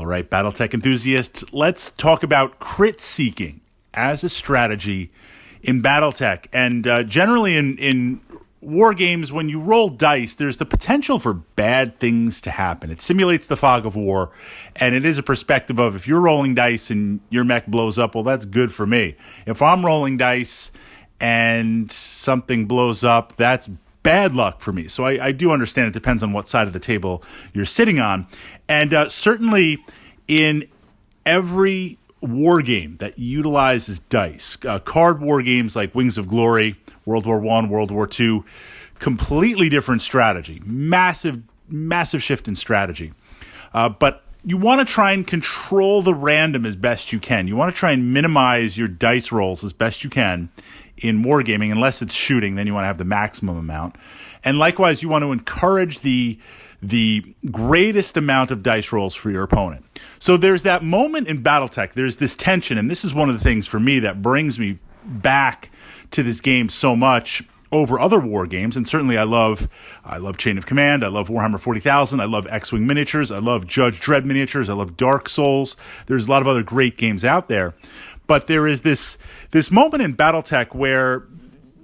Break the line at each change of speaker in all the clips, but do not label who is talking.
All right, Battletech enthusiasts, let's talk about crit seeking as a strategy in Battletech. And generally in war games, when you roll dice, there's the potential for bad things to happen. It simulates the fog of war, and it is a perspective of if you're rolling dice and your mech blows up, well, that's good for me. If I'm rolling dice and something blows up, that's bad luck for me. So I do understand it depends on what side of the table you're sitting on. And certainly in every war game that utilizes dice, card war games like Wings of Glory, World War I, World War II, completely different strategy. Massive shift in strategy. But you want to try and control the random as best you can. You want to try and minimize your dice rolls as best you can in wargaming, unless it's shooting, then you want to have the maximum amount. And likewise, you want to encourage the greatest amount of dice rolls for your opponent. So there's that moment in Battletech, there's this tension, and this is one of the things for me that brings me back to this game so much over other war games. And certainly I love Chain of Command, I love Warhammer 40,000, I love X-Wing miniatures, I love Judge Dredd miniatures, I love Dark Souls. There's a lot of other great games out there. But there is this moment in Battletech where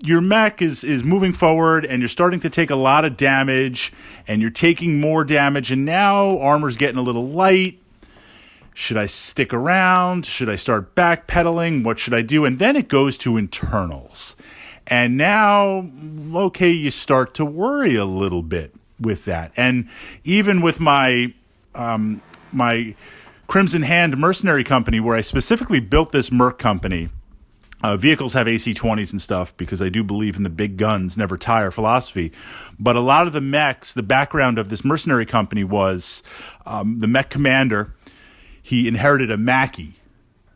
your mech is moving forward and you're starting to take a lot of damage and you're taking more damage, and now armor's getting a little light. Should I stick around? Should I start backpedaling? What should I do? And then it goes to internals. And now, okay, you start to worry a little bit with that. And even with my my Crimson Hand mercenary company, where I specifically built this merc company, vehicles have AC-20s and stuff because I do believe in the big guns, never tire philosophy. But a lot of the mechs, the background of this mercenary company was the mech commander. He inherited a Mackie.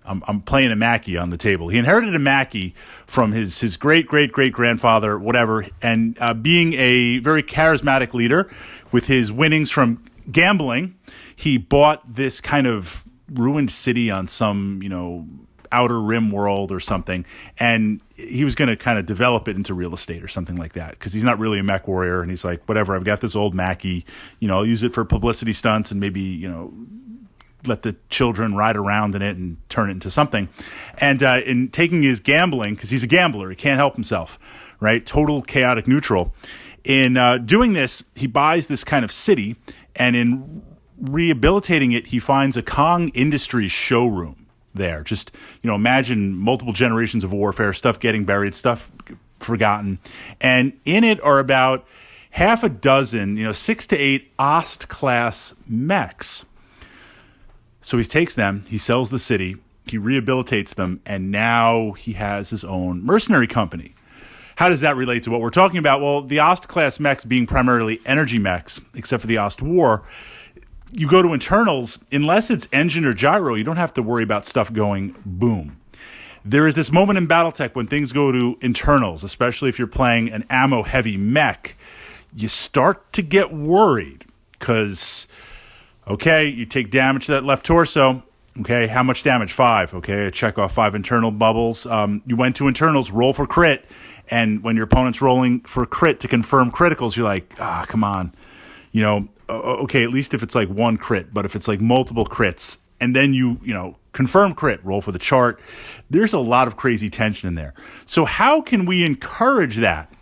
I'm playing a Mackie on the table. He inherited a Mackie from his great-great-great-grandfather, whatever, and being a very charismatic leader with his winnings from gambling, he bought this kind of ruined city on some, outer rim world or something, and he was going to kind of develop it into real estate or something like that, because he's not really a mech warrior, and he's like, whatever, I've got this old Mackie, I'll use it for publicity stunts and maybe, let the children ride around in it and turn it into something. And in taking his gambling, because he's a gambler, he can't help himself, right? Total chaotic neutral. In doing this, he buys this kind of city, and in rehabilitating it, he finds a Kong Industries showroom there. Just, imagine multiple generations of warfare, stuff getting buried, stuff forgotten. And in it are about half a dozen, 6 to 8 Ost-class mechs. So he takes them, he sells the city, he rehabilitates them, and now he has his own mercenary company. How does that relate to what we're talking about? Well, the Ost-class mechs being primarily energy mechs, except for the Ost War, you go to internals, unless it's engine or gyro, you don't have to worry about stuff going boom. There is this moment in Battletech when things go to internals, especially if you're playing an ammo-heavy mech, you start to get worried, because okay, you take damage to that left torso. Okay, how much damage? 5. Okay, check off 5 internal bubbles. You went to internals, roll for crit. And when your opponent's rolling for crit to confirm criticals, you're like, come on. Okay, at least if it's like 1 crit. But if it's like multiple crits, and then you confirm crit, roll for the chart, there's a lot of crazy tension in there. So how can we encourage that?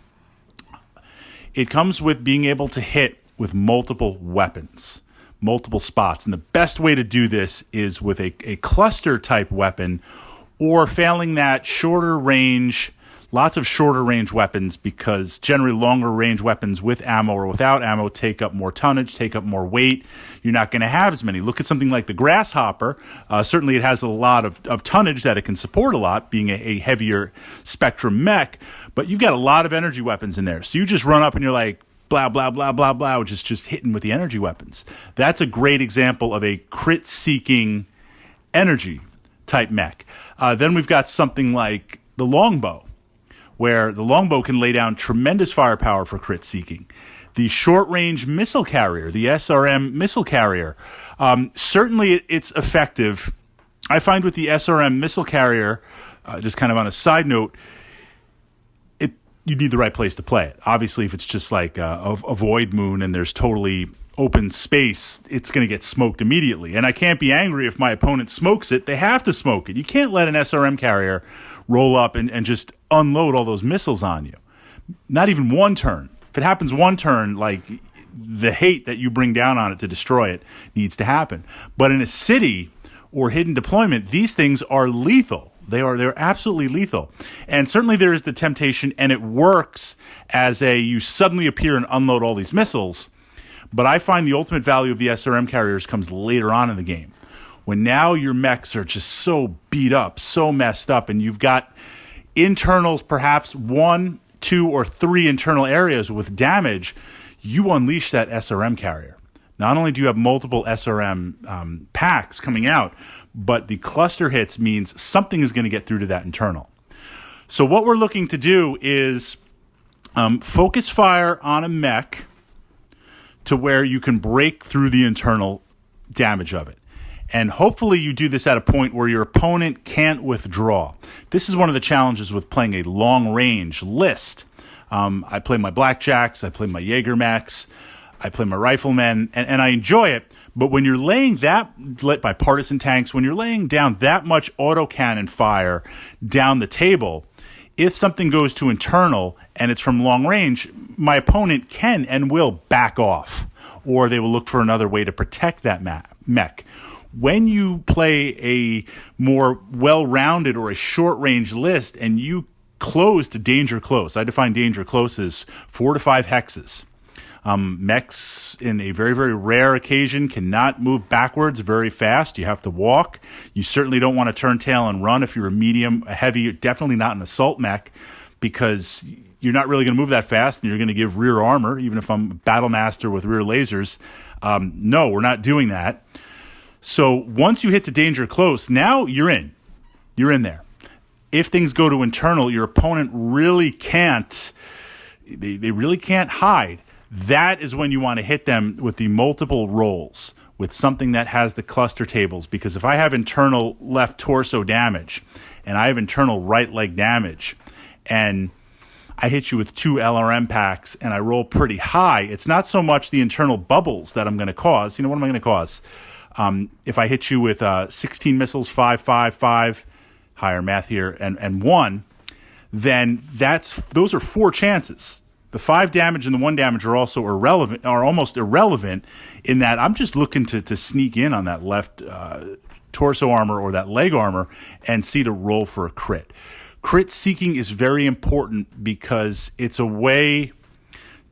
It comes with being able to hit with multiple weapons. Multiple spots. And the best way to do this is with a cluster type weapon, or failing that, shorter range, lots of shorter range weapons, because generally longer range weapons with ammo or without ammo take up more tonnage, take up more weight. You're not going to have as many. Look at something like the Grasshopper. Certainly it has a lot of tonnage that it can support a lot, being a heavier spectrum mech, but you've got a lot of energy weapons in there. So you just run up and you're like, blah, blah, blah, blah, blah, just hitting with the energy weapons. That's a great example of a crit-seeking energy type mech. Then we've got something like the longbow, where the longbow can lay down tremendous firepower for crit-seeking. The short-range missile carrier, the SRM missile carrier, certainly it's effective. I find with the SRM missile carrier, just kind of on a side note, you need the right place to play it. Obviously, if it's just like a void moon and there's totally open space, it's going to get smoked immediately. And I can't be angry if my opponent smokes it. They have to smoke it. You can't let an SRM carrier roll up and just unload all those missiles on you. Not even one turn. If it happens one turn, like, the hate that you bring down on it to destroy it needs to happen. But in a city or hidden deployment, these things are lethal. They're absolutely lethal. And certainly there is the temptation, and it works as you suddenly appear and unload all these missiles. But I find the ultimate value of the SRM carriers comes later on in the game, when now your mechs are just so beat up, so messed up, and you've got internals, perhaps 1, 2, or 3 internal areas with damage. You unleash that SRM carrier. Not only do you have multiple SRM packs coming out, but the cluster hits means something is going to get through to that internal. So what we're looking to do is focus fire on a mech to where you can break through the internal damage of it. And hopefully you do this at a point where your opponent can't withdraw. This is one of the challenges with playing a long-range list. I play my blackjacks, I play my Jaeger mechs, I play my riflemen, and I enjoy it. But when you're laying bipartisan tanks, when you're laying down that much autocannon fire down the table, if something goes to internal and it's from long range, my opponent can and will back off, or they will look for another way to protect that mech. When you play a more well-rounded or a short-range list and you close to danger close, I define danger close as 4 to 5 hexes. Mechs, in a very, very rare occasion, cannot move backwards very fast. You have to walk. You certainly don't want to turn tail and run if you're a medium, a heavy, definitely not an assault mech, because you're not really going to move that fast, and you're going to give rear armor, even if I'm a battle master with rear lasers. No, we're not doing that. So once you hit the danger close, now you're in. You're in there. If things go to internal, your opponent really can't, they really can't hide. That is when you want to hit them with the multiple rolls, with something that has the cluster tables. Because if I have internal left torso damage, and I have internal right leg damage, and I hit you with 2 LRM packs, and I roll pretty high, it's not so much the internal bubbles that I'm going to cause. What am I going to cause? If I hit you with 16 missiles, 5, 5, 5, higher math here, and 1, then those are 4 chances. The 5 damage and the 1 damage are also irrelevant, are almost irrelevant, in that I'm just looking to sneak in on that left torso armor or that leg armor and see to roll for a crit. Crit seeking is very important because it's a way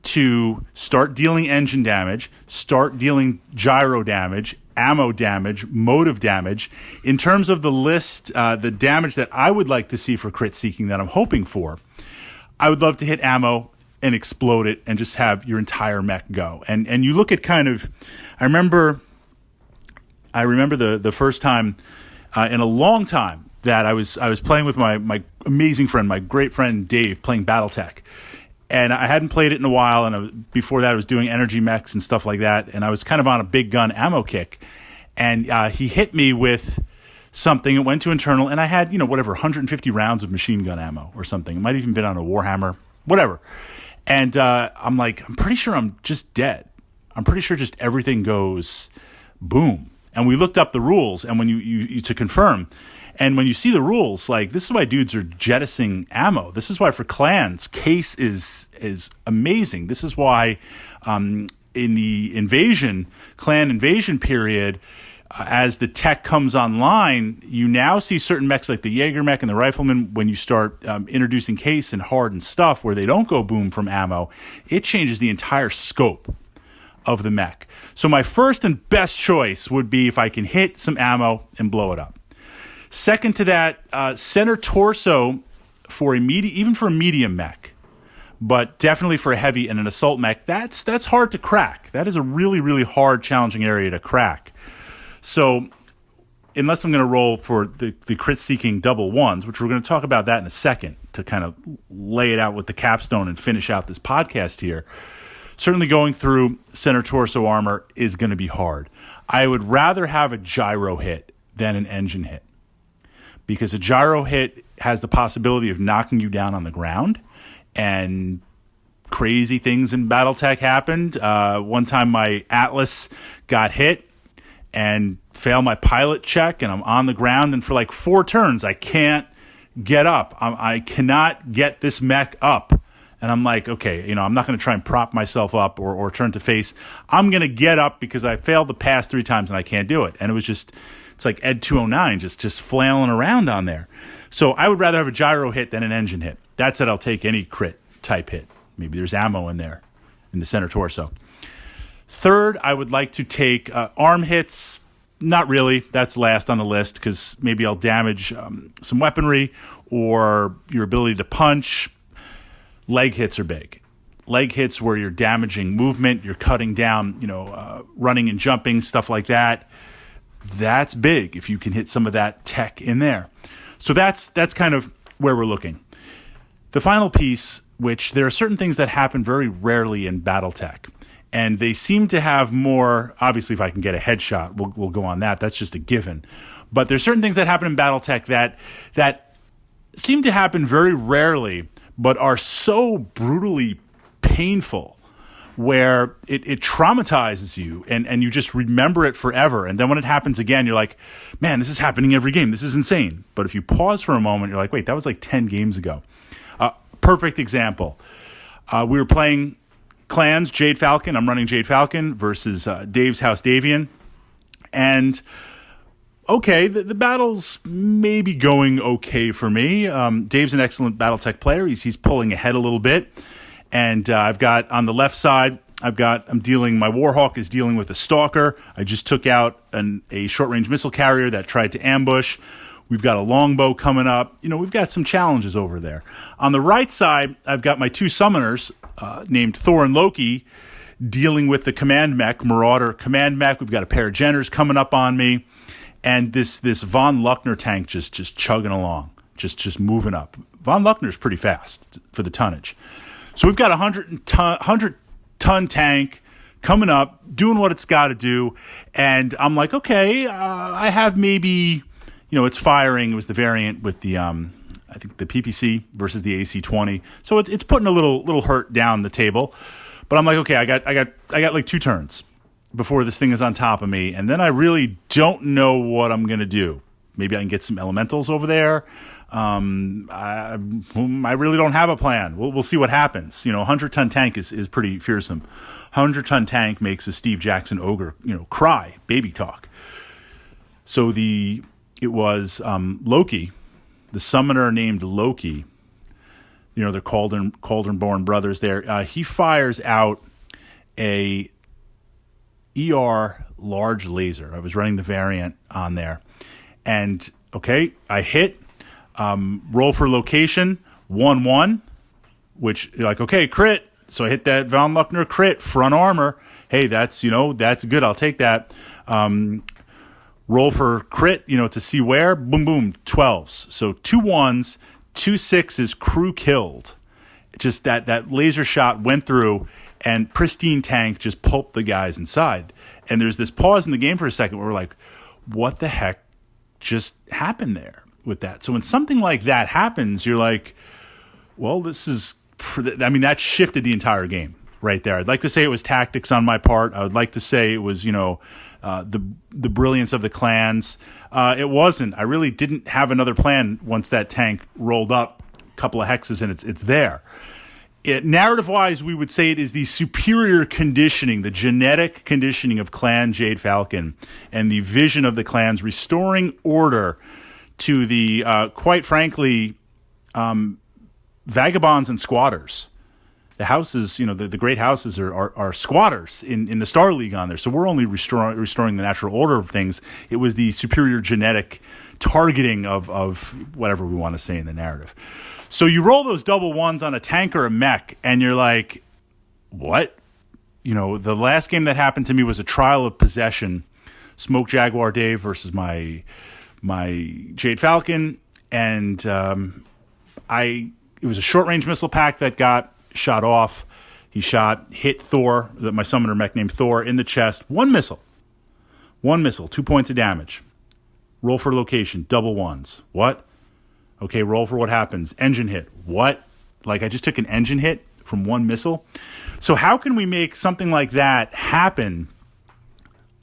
to start dealing engine damage, start dealing gyro damage, ammo damage, motive damage. In terms of the list, the damage that I would like to see for crit seeking that I'm hoping for, I would love to hit ammo and explode it and just have your entire mech go. And you look at kind of, I remember the first time in a long time that I was playing with my amazing friend, my great friend Dave, playing Battletech. And I hadn't played it in a while, and before that I was doing energy mechs and stuff like that, and I was kind of on a big gun ammo kick. And he hit me with something, it went to internal, and I had, 150 rounds of machine gun ammo or something. It might have even been on a Warhammer, whatever. And I'm like, I'm pretty sure I'm just dead. I'm pretty sure just everything goes boom. And we looked up the rules, and when you to confirm, and when you see the rules, like, this is why dudes are jettisoning ammo. This is why for clans, case is amazing. This is why in the clan invasion period, as the tech comes online, you now see certain mechs like the Jaeger mech and the rifleman, when you start introducing case and hardened stuff where they don't go boom from ammo, it changes the entire scope of the mech. So my first and best choice would be if I can hit some ammo and blow it up. Second to that, center torso for even for a medium mech, but definitely for a heavy and an assault mech, that's hard to crack. That is a really, really hard, challenging area to crack. So unless I'm going to roll for the crit-seeking double ones, which we're going to talk about that in a second to kind of lay it out with the capstone and finish out this podcast here, certainly going through center torso armor is going to be hard. I would rather have a gyro hit than an engine hit, because a gyro hit has the possibility of knocking you down on the ground and crazy things in Battletech happened. One time my Atlas got hit and failed my pilot check, and I'm on the ground, and for like 4 turns, I can't get up. I cannot get this mech up. And I'm like, okay, I'm not going to try and prop myself up or turn to face. I'm going to get up because I failed the pass 3 times and I can't do it. And it's like Ed 209 just flailing around on there. So I would rather have a gyro hit than an engine hit. That said, I'll take any crit type hit. Maybe there's ammo in there in the center torso. Third, I would like to take arm hits. Not really. That's last on the list because maybe I'll damage some weaponry or your ability to punch. Leg hits are big. Leg hits where you're damaging movement, you're cutting down, running and jumping, stuff like that. That's big if you can hit some of that tech in there. So that's kind of where we're looking. The final piece, which there are certain things that happen very rarely in Battletech, and they seem to have more. Obviously, if I can get a headshot, we'll go on that. That's just a given. But there's certain things that happen in Battletech that seem to happen very rarely, but are so brutally painful where it traumatizes you and you just remember it forever. And then when it happens again, you're like, man, this is happening every game. This is insane. But if you pause for a moment, you're like, wait, that was like 10 games ago. Perfect example. We were playing clans, Jade Falcon. I'm running Jade Falcon versus Dave's House Davian. And okay, the battle's maybe going okay for me. Dave's an excellent Battletech player. He's pulling ahead a little bit. And I've got on the left side, my Warhawk is dealing with a stalker. I just took out a short-range missile carrier that tried to ambush. We've got a longbow coming up. We've got some challenges over there. On the right side, I've got my 2 summoners named Thor and Loki dealing with the command mech, Marauder command mech. We've got a pair of Jenners coming up on me. And this Von Luckner tank just chugging along, just moving up. Von Luckner's pretty fast for the tonnage. So we've got a 100-ton tank coming up, doing what it's got to do. And I'm like, okay, I have maybe, it's firing. It was the variant with the, I think the PPC versus the AC-20. So it's putting a little hurt down the table. But I'm like, okay, I got like 2 turns before this thing is on top of me, and then I really don't know what I'm going to do. Maybe I can get some elementals over there. I really don't have a plan. We'll see what happens. 100-ton tank is pretty fearsome. 100-ton tank makes a Steve Jackson ogre, cry, baby talk. So it was Loki, the summoner named Loki. They're Cauldron-born brothers there. He fires out a ER large laser. I was running the variant on there. And, okay, I hit, roll for location, 1-1, which, you're like, okay, crit. So I hit that Von Luckner crit, front armor. Hey, that's good. I'll take that. Roll for crit, to see where. Boom, boom, 12s. So 2 1s, 2 6s, crew killed. Just that laser shot went through, and pristine tank just pulped the guys inside. And there's this pause in the game for a second where we're like, what the heck just happened there with that? So when something like that happens, you're like, well, that shifted the entire game right there. I'd like to say it was tactics on my part. I would like to say it was, the brilliance of the clans. It wasn't. I really didn't have another plan once that tank rolled up a couple of hexes and it's there. Narrative-wise, we would say it is the superior conditioning, the genetic conditioning of Clan Jade Falcon and the vision of the clans restoring order to the, quite frankly, vagabonds and squatters. The houses, the great houses are squatters in the Star League on there. So we're only restoring the natural order of things. It was the superior genetic targeting of whatever we want to say in the narrative. So you roll those double 1s on a tank or a mech, and you're like, what? The last game that happened to me was a trial of possession. Smoke Jaguar Dave versus my Jade Falcon, and it was a short-range missile pack that got shot off. He hit Thor, my summoner mech named Thor, in the chest. 1 missile. 2 points of damage. Roll for location, double 1s. What? Okay, roll for what happens. Engine hit. What? Like, I just took an engine hit from one missile. So how can we make something like that happen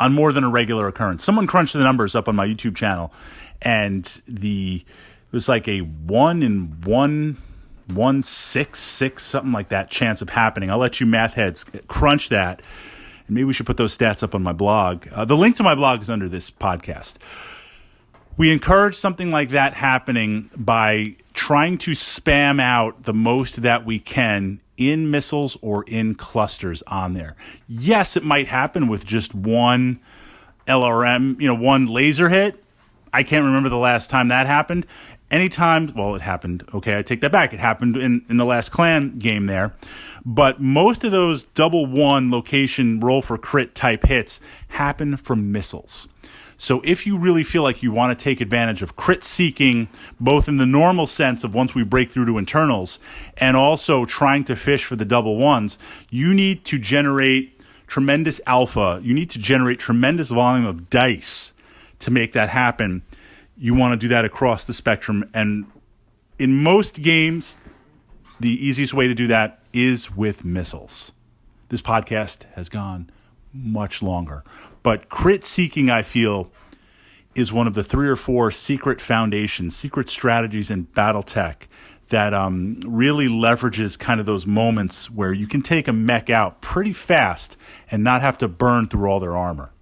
on more than a regular occurrence? Someone crunched the numbers up on my YouTube channel, and it was like a 1 in 166, something like that, chance of happening. I'll let you math heads crunch that. And maybe we should put those stats up on my blog. The link to my blog is under this podcast. We encourage something like that happening by trying to spam out the most that we can in missiles or in clusters on there. Yes, it might happen with just one LRM, one laser hit. I can't remember the last time that happened. Anytime, well, it happened. Okay, I take that back. It happened in the last clan game there. But most of those double one location roll for crit type hits happen from missiles. So if you really feel like you want to take advantage of crit seeking, both in the normal sense of once we break through to internals, and also trying to fish for the double ones, you need to generate tremendous alpha. You need to generate tremendous volume of dice to make that happen. You want to do that across the spectrum. And in most games, the easiest way to do that is with missiles. This podcast has gone much longer. But crit seeking, I feel, is one of the 3 or 4 secret foundations, secret strategies in Battletech that really leverages kind of those moments where you can take a mech out pretty fast and not have to burn through all their armor.